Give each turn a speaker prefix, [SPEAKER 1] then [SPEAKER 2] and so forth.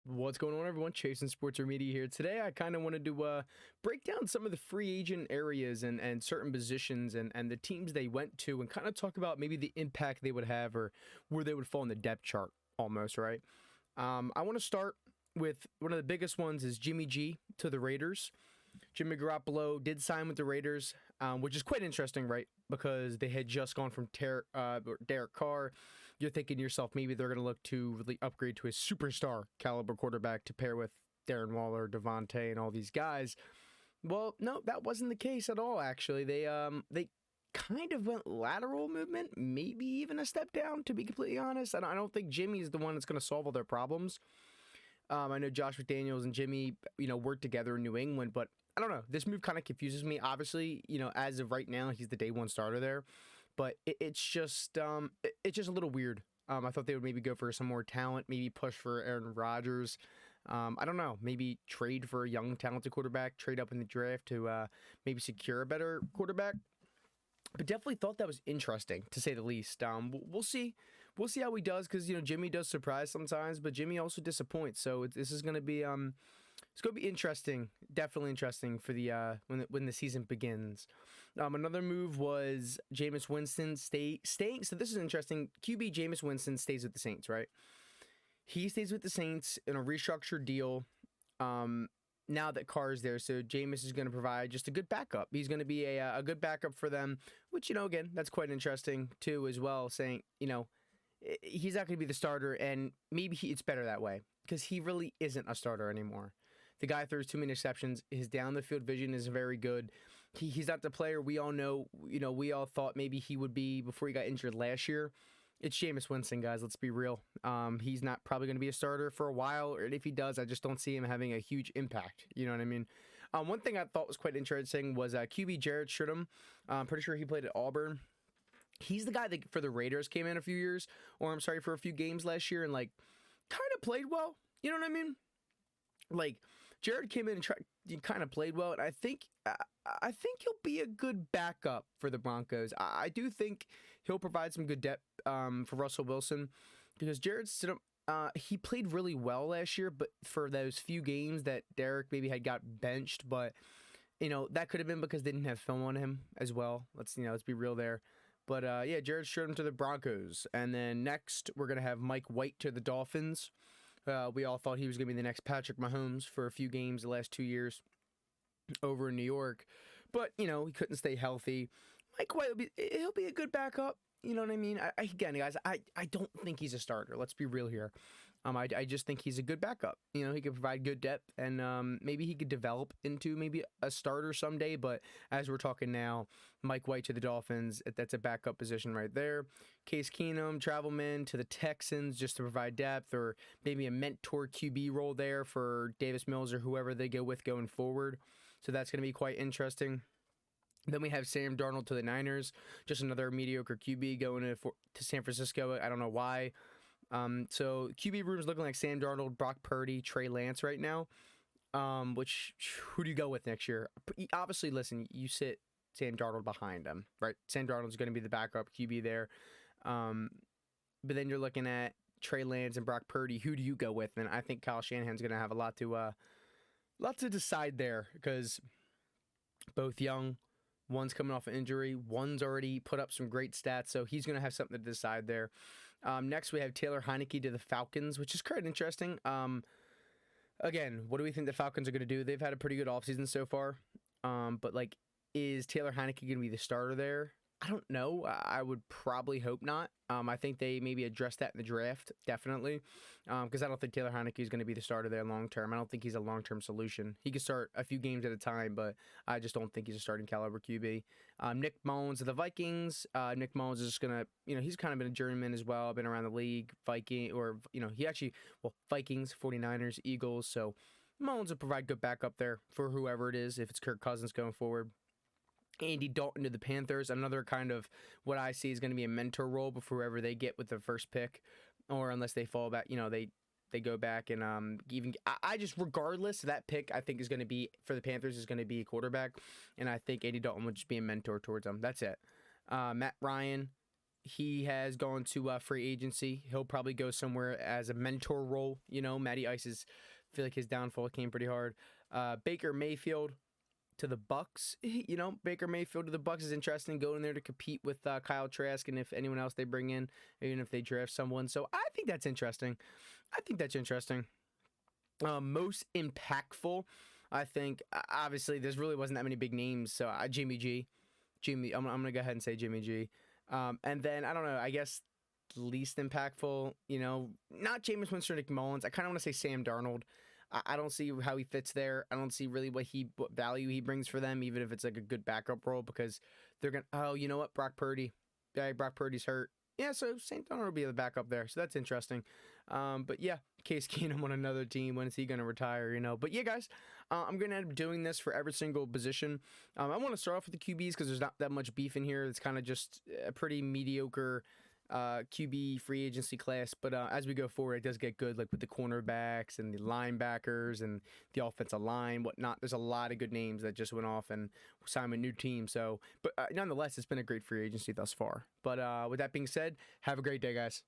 [SPEAKER 1] What's going on, everyone? Chasing Sports Media here. Today, I kind of wanted to break down some of the free agent areas and certain positions and the teams they went to and kind of talk about maybe the impact they would have or where they would fall in the depth chart almost, right? I want to start with one of the biggest ones is Jimmy G to the Raiders. Jimmy Garoppolo did sign with the Raiders, which is quite interesting, right? Because they had just gone from Derek Carr. You're thinking to yourself, maybe they're going to look to really upgrade to a superstar caliber quarterback to pair with Darren Waller, Devontae, and all these guys. Well, no, that wasn't the case at all, actually. They kind of went lateral movement, maybe even a step down, to be completely honest. I don't think Jimmy's the one that's going to solve all their problems. I know Josh McDaniels and Jimmy, worked together in New England, but I don't know. This move kind of confuses me. Obviously, as of right now, he's the day one starter there, but it's just a little weird. I thought they would maybe go for some more talent, maybe push for Aaron Rodgers. I don't know. Maybe trade for a young, talented quarterback, trade up in the draft to maybe secure a better quarterback. But definitely thought that was interesting, to say the least. We'll see. We'll see how he does because Jimmy does surprise sometimes, but Jimmy also disappoints. So this is going to be it's going to be interesting. Definitely interesting for the when the season begins. Another move was Jameis Winston staying. So this is interesting. QB Jameis Winston stays with the Saints, right? He stays with the Saints in a restructured deal. Now that Carr is there, so Jameis is going to provide just a good backup. He's going to be a good backup for them, which, again, that's quite interesting, too, as well, saying, he's not going to be the starter, and maybe it's better that way, because he really isn't a starter anymore. The guy throws too many interceptions. His down-the-field vision is very good. He's not the player we all know, we all thought maybe he would be before he got injured last year. It's Jameis Winston, guys. Let's be real. He's not probably going to be a starter for a while, or if he does, I just don't see him having a huge impact. You know what I mean? One thing I thought was quite interesting was QB Jarrett Stidham. I'm pretty sure he played at Auburn. He's the guy that for the Raiders came in for a few games last year and kind of played well. You know what I mean? Jared came in and kind of played well, and I think he'll be a good backup for the Broncos. I do think he'll provide some good depth for Russell Wilson because Jared Stidham, he played really well last year, but for those few games that Derek maybe had got benched, but that could have been because they didn't have film on him as well. Let's be real there. But Jared Stidham to the Broncos, and then next we're gonna have Mike White to the Dolphins. We all thought he was going to be the next Patrick Mahomes for a few games the last 2 years over in New York. But, he couldn't stay healthy. Mike White, he'll be a good backup. You know what I mean? Again, guys, I don't think he's a starter. Let's be real here. I just think he's a good backup. He could provide good depth, and maybe he could develop into maybe a starter someday. But as we're talking now, Mike White to the Dolphins, that's a backup position right there. Case Keenum, Travelman to the Texans just to provide depth, or maybe a mentor QB role there for Davis Mills or whoever they go with going forward. So that's going to be quite interesting. Then we have Sam Darnold to the Niners, just another mediocre QB going to San Francisco. I don't know why. So QB room is looking like Sam Darnold, Brock Purdy, Trey Lance right now. Who do you go with next year? Obviously, listen, you sit Sam Darnold behind him, right? Sam Darnold's going to be the backup QB there. But then you're looking at Trey Lance and Brock Purdy. Who do you go with? And I think Kyle Shanahan's going to have a lot to decide there because both young. One's coming off an injury. One's already put up some great stats, so he's going to have something to decide there. Next, we have Taylor Heinicke to the Falcons, which is quite interesting. Again, what do we think the Falcons are going to do? They've had a pretty good offseason so far, but is Taylor Heinicke going to be the starter there? I don't know. I would probably hope not. I think they maybe address that in the draft, definitely, because I don't think Taylor Heinicke is going to be the starter there long term. I don't think he's a long term solution. He could start a few games at a time, but I just don't think he's a starting caliber QB. Nick Mullins of the Vikings. Nick Mullins is just going to, he's kind of been a journeyman as well, been around the league, Vikings, 49ers, Eagles. So Mullins will provide good backup there for whoever it is, if it's Kirk Cousins going forward. Andy Dalton to the Panthers, another kind of what I see is going to be a mentor role before whoever they get with the first pick, or unless they fall back, they go back and even I just regardless that pick I think is going to be for the Panthers is going to be a quarterback, and I think Andy Dalton would just be a mentor towards them. That's it. Matt Ryan he has gone to free agency. He'll probably go somewhere as a mentor role. You know, Matty Ice is, I feel like his downfall came pretty hard. Baker Mayfield to the Bucks. You know, Baker Mayfield to the Bucks is interesting. Going there to compete with Kyle Trask and if anyone else they bring in, even if they draft someone. So I think that's interesting. Most impactful, I think. Obviously, there really wasn't that many big names. So Jimmy G, I'm gonna go ahead and say Jimmy G. And then I don't know. I guess least impactful. You know, not Jameis Winston, Nick Mullins. I kind of want to say Sam Darnold. I don't see how he fits there. I don't see really what value he brings for them, even if it's like a good backup role, because they're gonna. Oh, you know what? Brock Purdy. Yeah, Brock Purdy's hurt. Yeah, so St. Darnold will be the backup there. So that's interesting. But yeah, Case Keenum on another team. When is he going to retire? You know. But yeah, guys, I'm going to end up doing this for every single position. I want to start off with the QBs because there's not that much beef in here. It's kind of just a pretty mediocre QB free agency class, but as we go forward, it does get good, like with the cornerbacks and the linebackers and the offensive line, whatnot. There's a lot of good names that just went off and signed with new teams. So, but nonetheless, it's been a great free agency thus far. But with that being said, have a great day, guys.